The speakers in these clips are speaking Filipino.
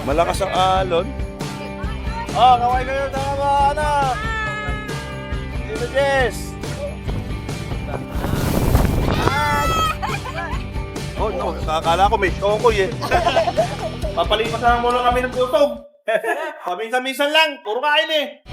Malakas ang alon. Kaway kayo na mga anak. Dito, Jess. Oh, no. Kakala ko may tokoy eh. Papalipasan muna kami ng gutom. Paminsan-minsan lang. Puro kain eh.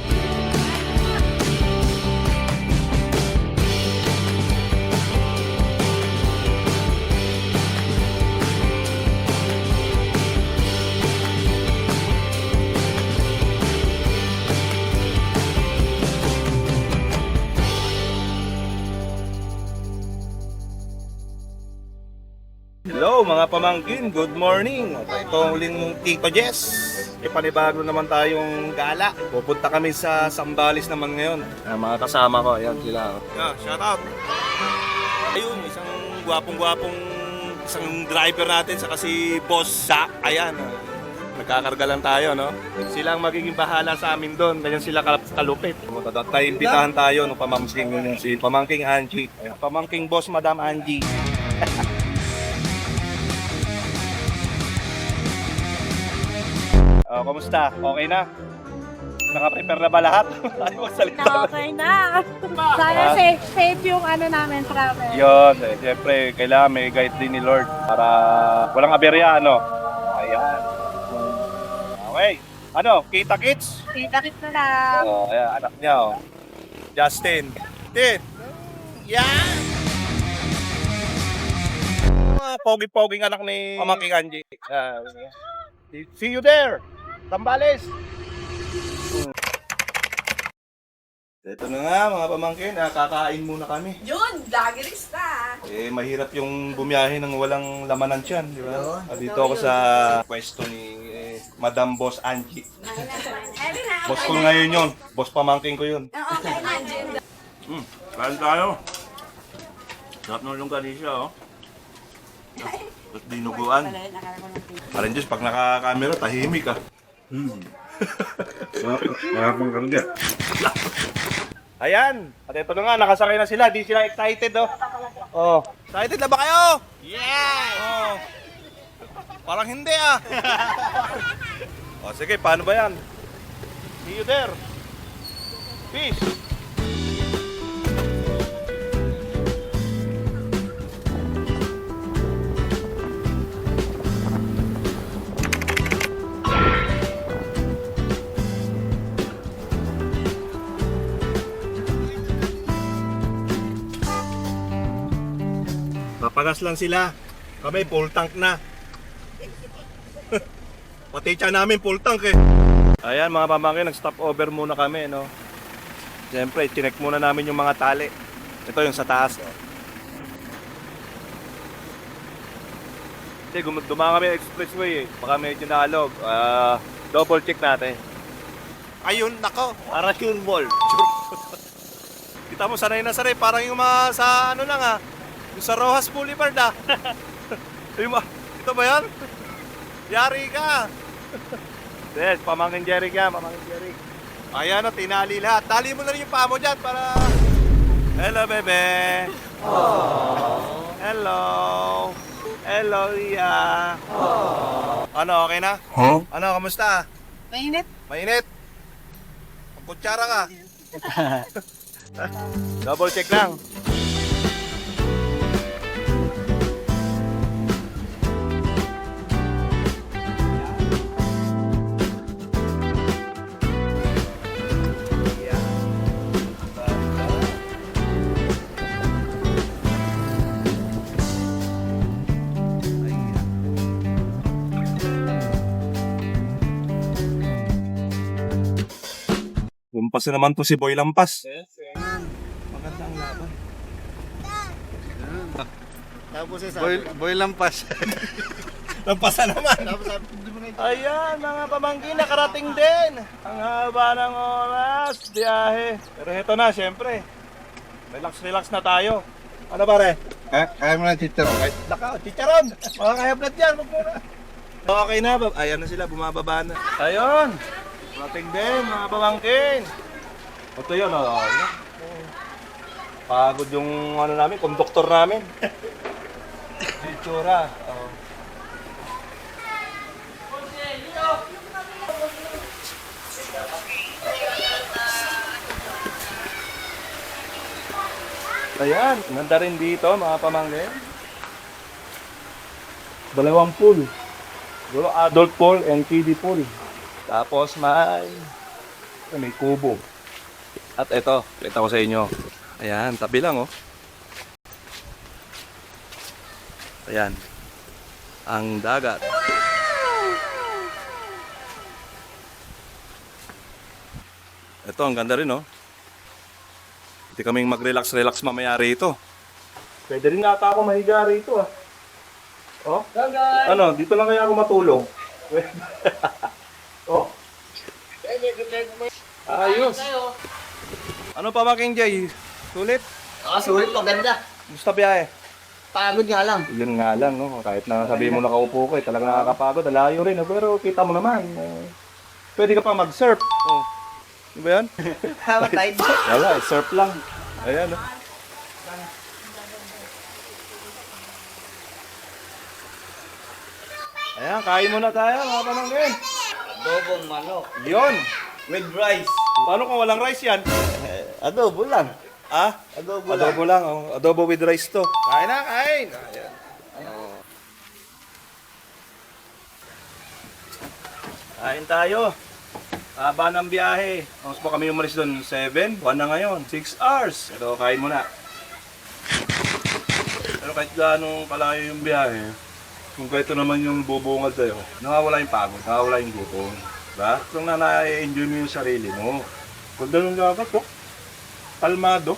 Hello mga pamangkin, good morning. Ito uling Tito Jess. Panibago naman tayong gala. Pupunta kami sa Zambales naman ngayon. Mga kasama ko, ayan sila. Yeah, shout out. Ayun, isang gwapong-gwapong isang driver natin sa si Boss Zach. Ayan, nagkakarga lang tayo, no? Sila ang magiging bahala sa amin doon. Ganyan sila kalupit. Tayo imbitahan tayo ng pamangking si Pamangking Angie. Ayan, Pamangking Boss Madam Angie. Kamusta? Okay na? Naka-prepare na ba lahat? Ay, magsalita. Okay na. Sana safe yung ano namin, travel. Yun, siyempre, kailangan may guide din ni Lord para walang aberya, ano? Ayan. Okay. Ano, kita kits? Kita-kit na lang. Ayan, anak niya, Justin. Tin. Yan! Pogi-poging anak ni Pamangking Angie. See you there! Zambales! Ito na nga mga pamangkin, kakain muna kami. Yun, vloggerista. Mahirap yung bumiyahe ng walang lamanan tiyan, di ba? Dito ako sa pwesto ni Madam Boss Angie. Boss ko ngayon yun. Boss pamangkin ko yun. Okay, Angie. Kain tayo. Sarap ng longganisa, oh. Tapos dinuguan. Parang Diyos, pag nakakamera, tahimik ka. Marapang karga. Ayan! At ito na nga, nakasakay na sila. Di sila excited, oh. Excited na ba kayo? Yeah! Parang hindi, sige, paano ba yan? See you there. Peace! Papagas lang sila. Kami full tank na. Pati tiyan namin full tank eh. Ayan mga pamangkin, nag-stop over muna kami, no. Siyempre, chinek muna namin yung mga tali. Ito yung sa taas, Kasi dumaan kami expressway eh. Baka medyo nalog. Double check natin. Ayun, nako. Para yung mall. Kita mo, sanay na sanay. Parang yung mga sa ano lang yung sa Rojas Boulevard Ito ba yan? Yari ka! Yes, pamangkin Jerry ka, pamangkin Jerry. Ayan tinali lahat. Tali mo na rin yung paa mo dyan para... Hello, bebe! Aww. Hello! Hello, Iya! Ano, okay na? Huh? Ano, kamusta? Mainit. Mainit? Kutsara ka? Double check lang. Lumpas na naman to si Boy Lampas. Yes, maganda ang laban. Tapos Boy Lampas. Lampas na naman. Ayan mga pamangkin, nakarating din. Ang haba ng oras, biyahe. Pero ito na, syempre. Relax na tayo. Ano pare? Kaya mo na chicharon. Chicharon! Makakaheblat yan, wag muna. Okay na, ayan na sila, bumababa na. Ayun! Rating din, mga pamangkin. Ito yun, pagod yung ano namin, konduktor namin. Itsura. Ayan, ganda rin dito mga pamangkin. Dalawang pool. Siguro adult pool and kiddie pool. Tapos may kubo. At ito, kita ko sa inyo. Ayan, tabi lang oh. Ayan. Ang dagat. Ito, ang ganda rin oh. Hindi kaming mag-relax mamaya rito. Pwede rin nata ako mahiga rito ah. Oh? Ano, dito lang kaya ako matulog. Oh? Ayos. Ano pa ba, King Jay? Sulit? Sulit, maganda. Gusto biyahe? Pagod nga lang. Yun nga lang, no? Kahit na sabihin mo nakaupo ko, talagang nakakapagod. Alayo rin, no? Pero kita mo naman. Pwede ka pa mag-surf. Oh. Di ba yan? Tama tayo. Wala, surf lang. Ayan, no? Ayan, kain muna tayo, mga pamangkin. Adobong manok. Yun. With rice. Paano kung walang rice yan? Adobo lang. Ah? Adobo lang. Adobo lang, oh. Adobo with rice to. Kain na, kain. Ayan. Oh. Kain tayo. Haba ng biyahe. Tapos po kami umalis doon, 7. 1 na ngayon, 6 hours. Ito, kain muna. Pero kahit gaano kalayo yung biyahe, kung kahit naman yung bubungad sa'yo, nawawala yung pagod, nawawala yung gutom. Diba? Kung na-enjoy mo yung sarili mo. Kung ganun dapat po, kalmado.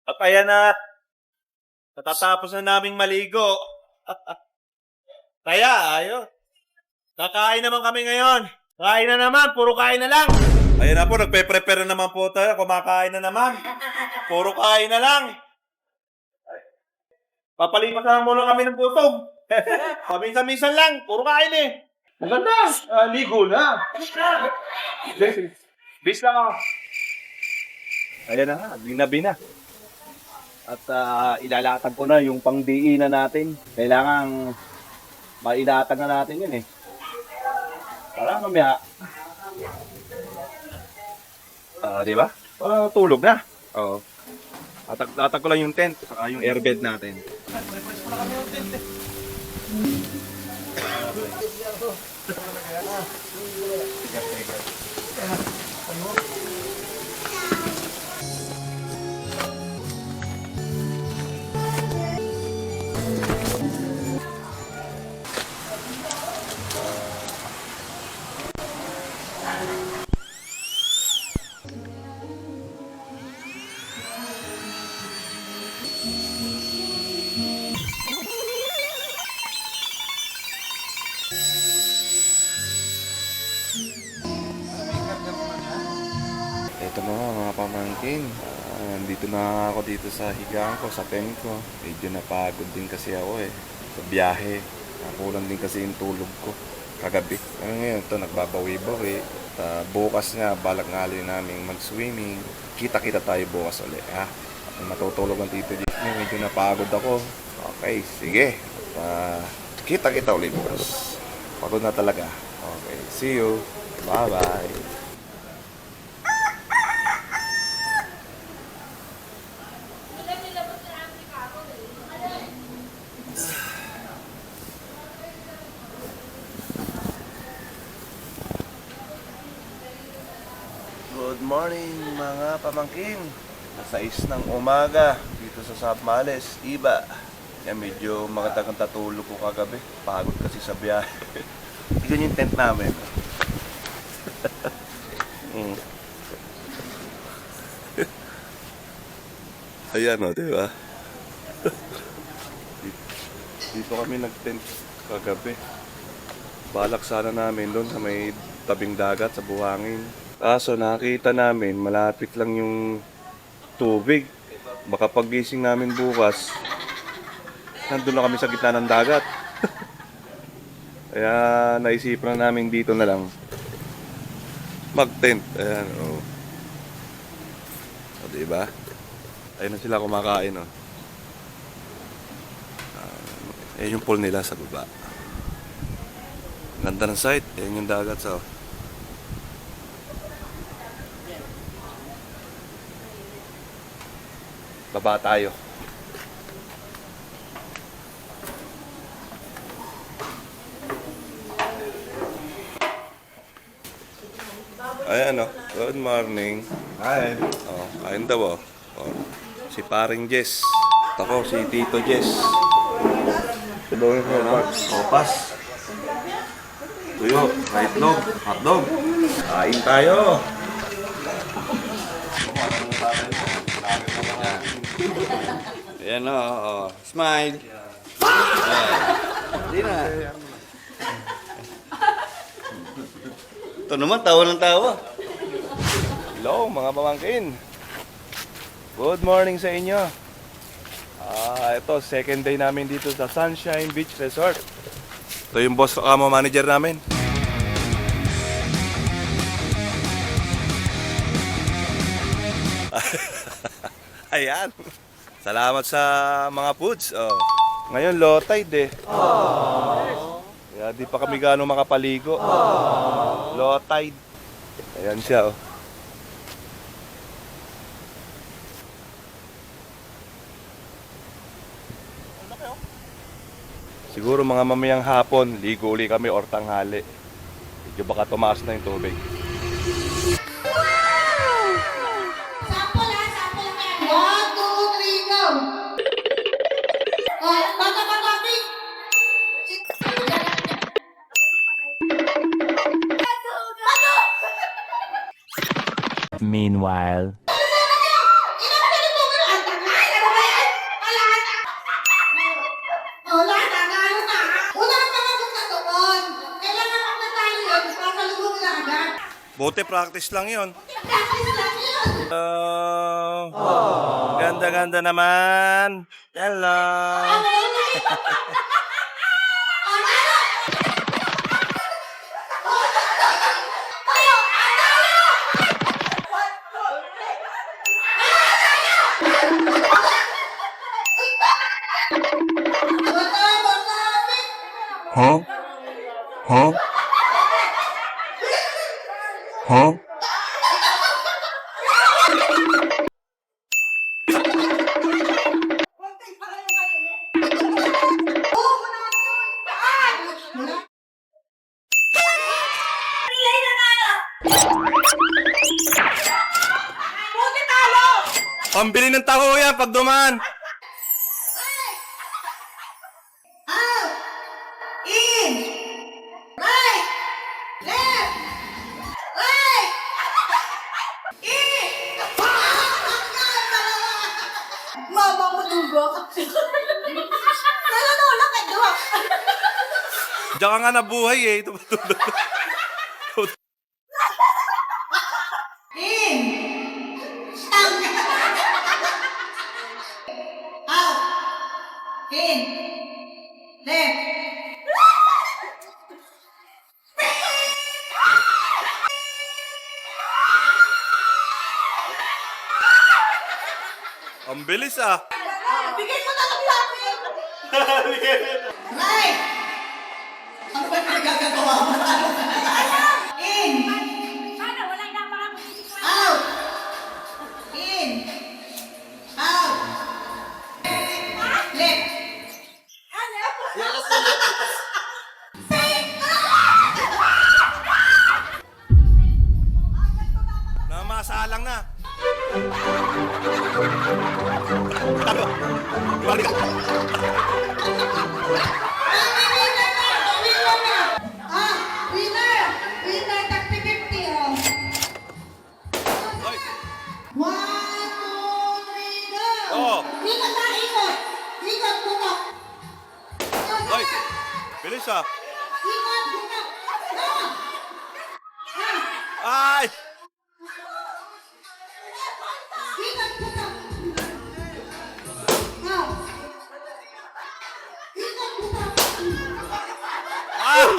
At ayan na, natatapos na naming maligo. Kaya, ayo. Kakain naman kami ngayon. Kain na naman, puro kain na lang. Ayan na po, nagpe-prepare na naman po tayo. Kumakain na naman. Puro kain na lang. Papalipas na muna kami ng busog. Paminsan-minsan lang, puro kain eh. Maganda, ligo na. Bis lang ako. Ayan na nga, binabi na. At ilalatag ko na yung pangdiinan natin. Kailangan mailatag na natin yun eh. Para mamaya. Di ba? Tulog na. Oo. Latag ko lang yung tent, saka yung airbed natin. Ito na nga mga pamangkin. Nandito na ako dito sa higaan ko, sa tent ko. Medyo napagod din kasi ako eh. Sa biyahe. Nakulang din kasi yung tulog ko kagabi. Ngayon ito, nagbabawi-bawi. At bukas nga, balak nga rin namin mag-swimming. Kita-kita tayo bukas ulit ha. At matutulog ang Tito J. Medyo napagod ako. Okay, sige. Kita-kita ulit, boss. Pagod na talaga. Okay, see you. Bye-bye. Good morning mga pamangkin. Alas 6 ng umaga dito sa Sambales, Iba. Yan, medyo magandang tatulog ko kagabi. Pagod kasi sa biyahe. Tignan yung tent namin. Ayan o, diba? Dito kami nag-tent kagabi. Balak sana namin doon sa may tabing dagat sa buhangin. Kaso nakita namin malapit lang yung tubig. Baka paggising namin bukas, nandun na kami sa gitna ng dagat. Kaya naisipan na namin dito na lang mag-tent. Ayan, oh. O, diba? Ayun na sila kumakain, oh. Ayan yung pool nila sa baba. Ganda ng site. Ayan yung dagat, so. Baba tayo. Ayan, oh. Good morning. Hi. Oh, kain daw, oh. Oh. Si paring Jess. Ako, si Tito Jess. Tulungan ko, opas. Tuyo, itlog, hotdog. Kain tayo. Ayan o, oh. Smile. Hindi na. Ito naman, tawa ng tawa. Hello mga pamangkin. Good morning sa inyo. Ito, second day namin dito sa Sunshine Beach Resort. Ito yung boss kamo manager namin. Ayan. Salamat sa mga foods. Oh. Ngayon low tide eh. Kaya di pa kami gaano makapaligo. Low tide. Ayan siya, oh. Siguro mga mamayang hapon, ligo uli kami or tanghali. Medyo baka tumaas na yung tubig. Sample ha, sample ha. 1, 2, 3, go! Bata ka topic! Meanwhile. Buti practice lang yun. Ganda-ganda naman. Hello. Huh? Huh? Huh? Pambili ng taho yan pag dumaan. Mama mo dugo. Nalulunok ka dugo. Diyan ka nga nabuhay eh. In. Left. Ang bilis ah. Bigay mo na lang sa akin. Right! Ano ba pinagagagawa mo? In! Out! In! Out! Left! Namasalang na. Tabi. Balik ka. Winner! Winner, tagpi 50, oh. Hoy. 1, 2, 3, go! Oo. Ikot na, ikot! Ikot, bukok! Hoy. Bilis ah. Ikot, bukok! Go! Ay! Ikot, bukok! Go! Ikot, bukok! Ah!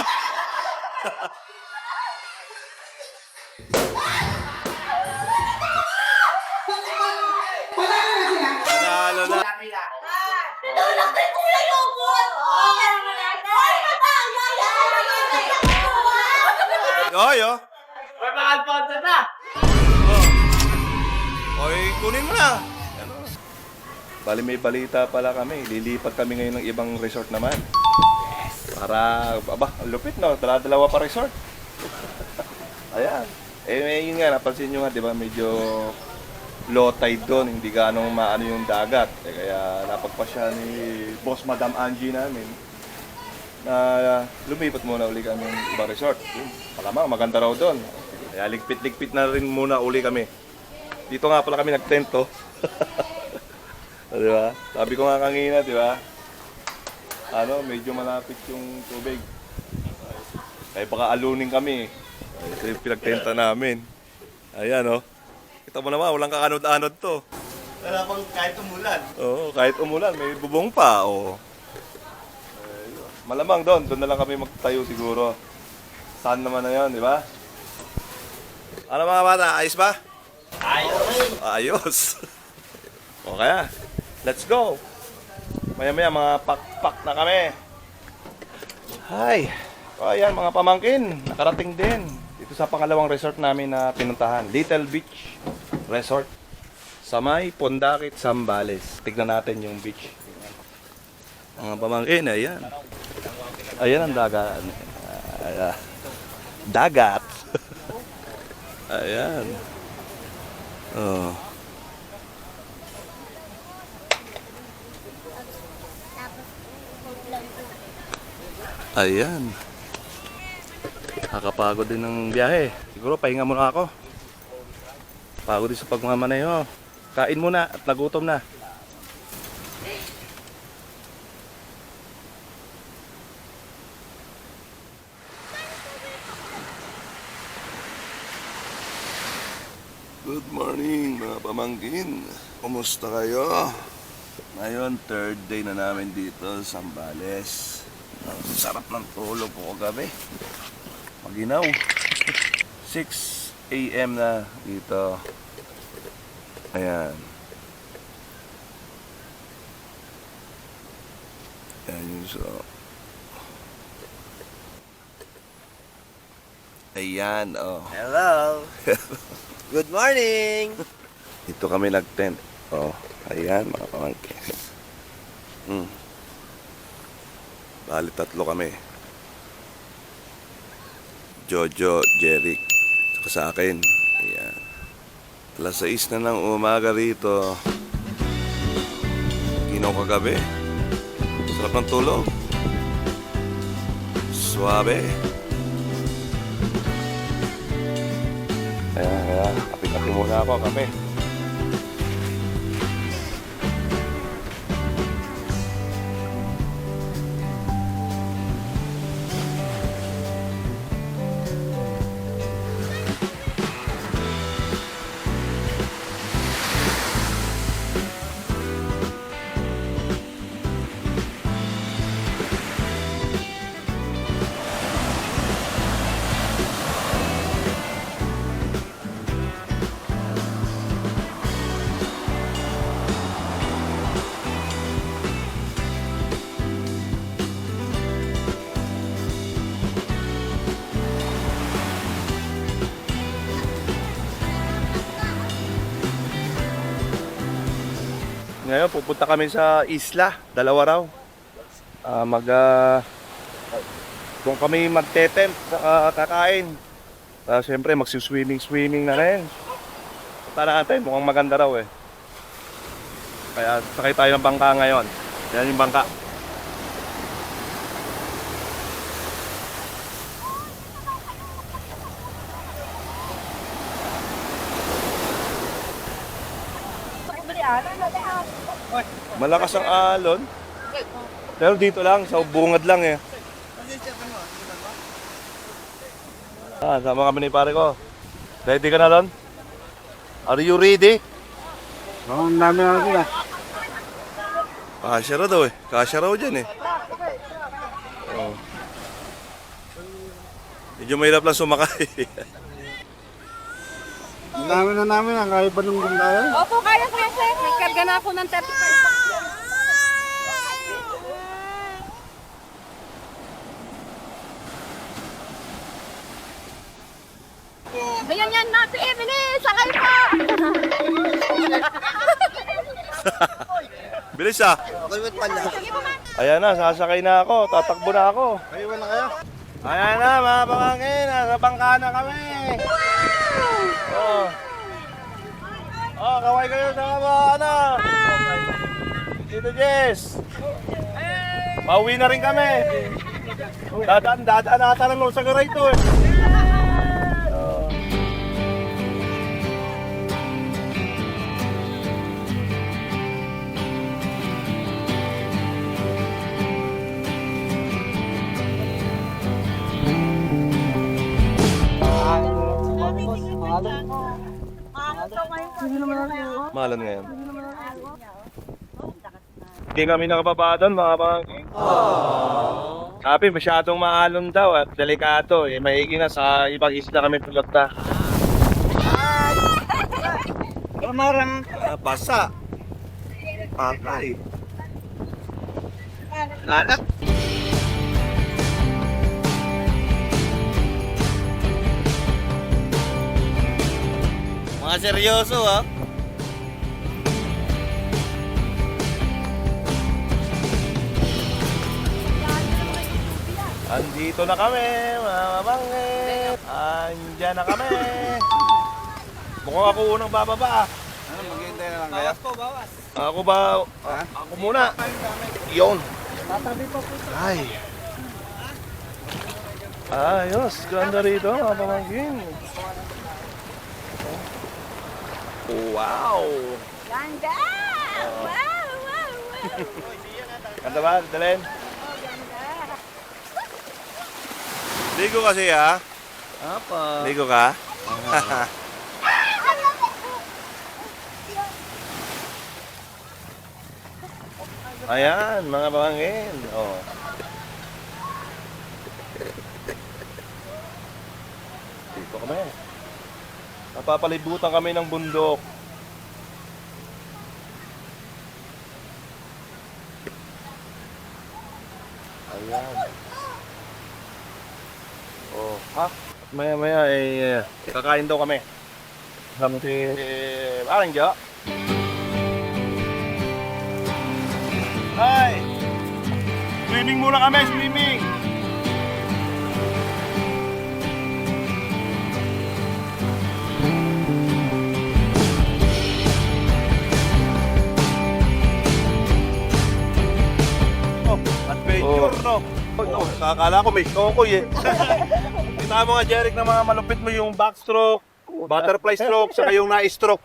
Panalo na sila! Panalo na. Tulak na yung kulay mo po! Hoy, oh. May mga Alfonso na! Oh. Hoy, kunin mo na. Ano? Bali may balita pala kami. Lilipat kami ngayon ng ibang resort naman. Para, ang lupit no. Dala-dalawa pa resort. Ayan. Yun nga, napansin nyo nga, di ba, medyo low tide doon. Hindi ganong maano yung dagat. Kaya napagpasya ni Boss Madam Angie namin na lumipat muna uli kami ng ibang resort. Yun, malamang, maganda raw doon. Kaya ligpit-ligpit na rin muna uli kami. Dito nga pala kami nagtento. Di ba? Sabi ko nga kanina, di ba? Medyo malapit yung tubig. Kaya baka alunin kami. Ito yung pinagtenta namin. Ayan, oh. Kita mo naman, walang kakanod-anod to. Wala pang kahit umulan. Oo, kahit umulan, may bubong pa, oh. Malamang doon na lang kami magtayo siguro. Saan naman na yun, di ba? Ano mga bata, ayos ba? Ayos. O kaya, let's go. Maya-maya, mga pak-pak na kami. Hi. O ayan, mga pamangkin, nakarating din. Dito sa pangalawang resort namin na pinuntahan. Little Beach Resort. Sa may Pondakit, Zambales. Tignan natin yung beach. Mga pamangkin, ayan. Ayan ang dagat. Dagat. Ayan. Oh. Ayan. Nakakapagod din ng biyahe. Siguro pahinga muna ako. Pagod din sa pagmamaneho. Kain muna at nagutom na. Good morning mga pamangkin. Kumusta kayo? Ngayon, third day na namin dito sa Zambales. Ang sarap ng tulog ko kagabi. Maginaw. 6 AM na dito. Ayan. Ayan yung so. Ayan, oh. Hello! Good morning! Dito kami nag-tent. Oh, ayan mga pamangkin. Bali, tatlo kami. Jojo, Jeric, saka sa akin. Ayan. Alas 6 na ng umaga rito. Ginaw kagabi. Sarap ng tulog. Suabe. Ayan, kape-kape muna ako, kape. Ngayon, pupunta kami sa isla. Dalawa raw. Doon kami magte-tent, saka kakain. Siyempre, magsi-swimming na rin. Punta natin, mukhang maganda raw eh. Kaya sakay tayo ng bangka ngayon. Yan yung bangka. Malakas ang alon. Pero dito lang, sa bungad lang eh. Sama kami ni pare ko. Ready ka na doon? Are you ready? Oo, ang dami na sila. Kasya raw daw eh. Kasya raw dyan eh. Oh. Medyo mahirap lang sumakay. Ang dami na namin, ang kaya pa nung gumdaya. Opo, kaya ko yan, sir. Nagkarga na ako ng 35 packs. Ganyan yan natin, bilis! Sakay pa! Bilis ah. Kulwit pala. Ayan na, sasakay na ako. Tatakbo na ako. Kayo na kayo? Ayan na mga pamangkin. Nasa bangka na kami. Oh. Oh, kaway kayo sa mga ano. Dito Jess. Pauwi na rin kami. Dadaan ata lang sa garay ito eh. Mahalan ngayon. Hindi kami nakapapa doon mga pamangkin. Sabi masyadong maalon daw at delikado eh. Maigi na sa ibang isla kami pumunta. Marang. Basa. Patay. Lalat. Mga seryoso ha. Andito na kami, mga mabangin. Andiyan na kami. Mukhang ako unang bababa. Ano, maghihintay na lang kayo? Ako ba? Ako muna. Yun. Ay. Ayos, ganda rito mga pamangkin. Wow. Ganda! Wow, wow, wow! Ganda ba, Dalen? Ligo kasi ha? Apa? Ligo ka? Ayan, mga pamangkin. Oh. Dito kami. Napapalibutan kami ng bundok. Ayan. Oh, ha? Maya-maya eh, kakain daw kami. Sabi si parang Jo. Hi! Swimming muna kami, swimming! Oh, adventure, no? Oh, kakala ko may kokoy eh. Kita mo nga, Jeric, na mga malupit mo yung backstroke, butterfly stroke, saka yung na-stroke.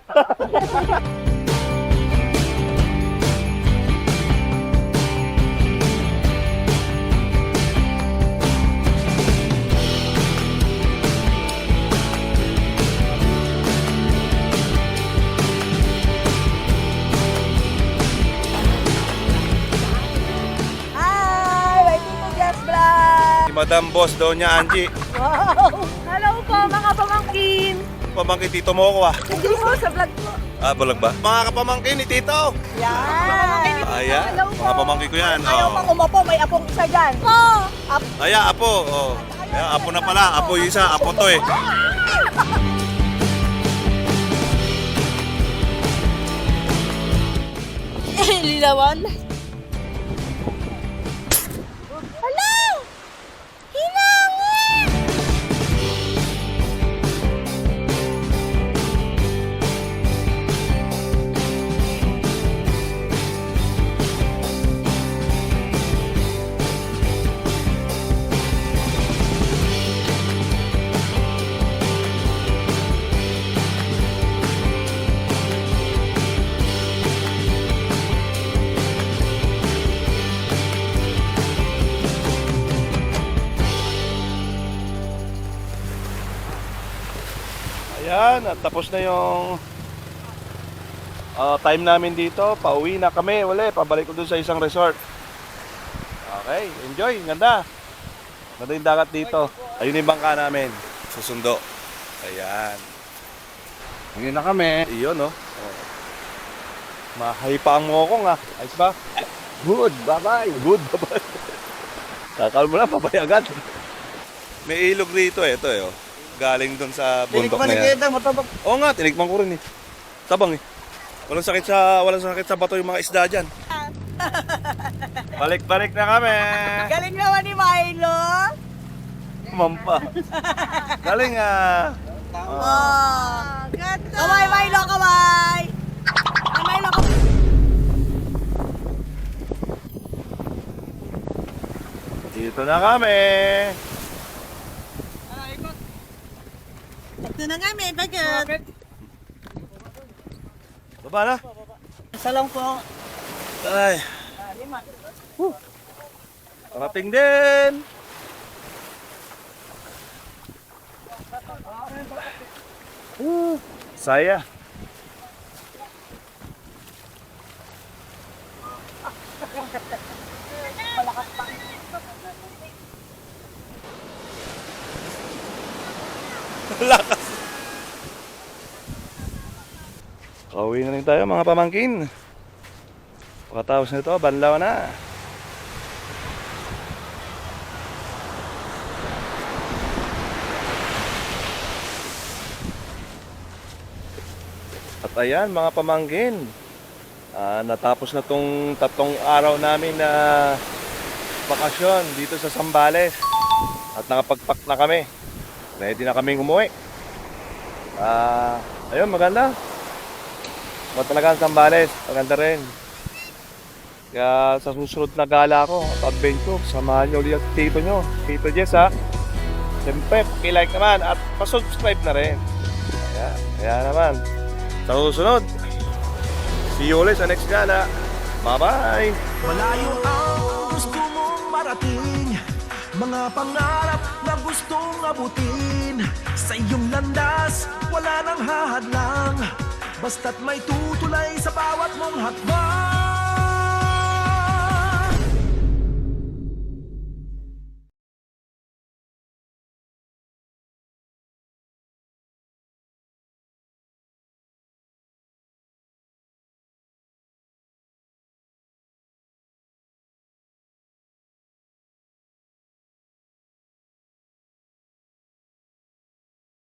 Hi! May Tito Jess Vlog! Si Madam Boss, Doña Angie. Wow! Hello po mga pamangkin! Pamangkin Tito mo ko ah. Hindi po sa vlog po. Ah, balag ba? Mga kapamangkin ni Tito. Yan! Ayan, mga pamangkin ko yan. Ayaw Oh. pang umapo, may apong isa dyan. Po! Ayan, apo. Oh. Ayan, apo na pala. Apo yung isa, apo to eh. Linawan. Hala! Hinangin! Ayan, at tapos na yung time namin dito. Pauwi na kami. Wala, pabalik ko dun sa isang resort. Okay, enjoy. Ganda. Ganda yung dagat dito. Ayun yung bangka namin. Susundo. Ayan. Hindi na kami. Iyon, no? Mahaypaang mo ako nga. Ayos ba? Good, bye-bye. Good, bye-bye. Kakal mo na, babay agad. May ilog dito eh. Ito eh, oh. Galing doon sa bundok na yan. Matabak. Oo nga, tinikman ko rin eh. Tabang eh. Walang sakit sa bato yung mga isda dyan. Balik-balik na kami. Galing naman ni Milo. Mampa. Galing ah. Oh, ganda. Kamay, Milo, kamay. Milo, kamay. Dito na kami. Ito na nga, may bagat. Baba na. Isa lang po. Ay. Parating din. Saya. Lakas. Kauwi na rin tayo mga pamangkin. Pagkatapos nito, banlaw na. At ayan mga pamangkin, natapos na tong 3 araw namin na bakasyon dito sa Zambales. At nakapagpak na kami. Ready na kaming umuwi. Ayun, maganda. Talaga ang Zambales, maganda rin. Kaya sa susunod na gala ko at adventure, samahan nyo ulit tito nyo, Tito Jess ha. Siyempre, pakilike naman at pasubscribe na rin. Kaya naman, sa susunod, see you ulit sa next gala. Bye-bye! Malayo ang gusto mong marating, mga pangarap na gustong abutin. Sa iyong landas, wala nang hahadlang, basta't may tutulay sa bawat mong hakbang.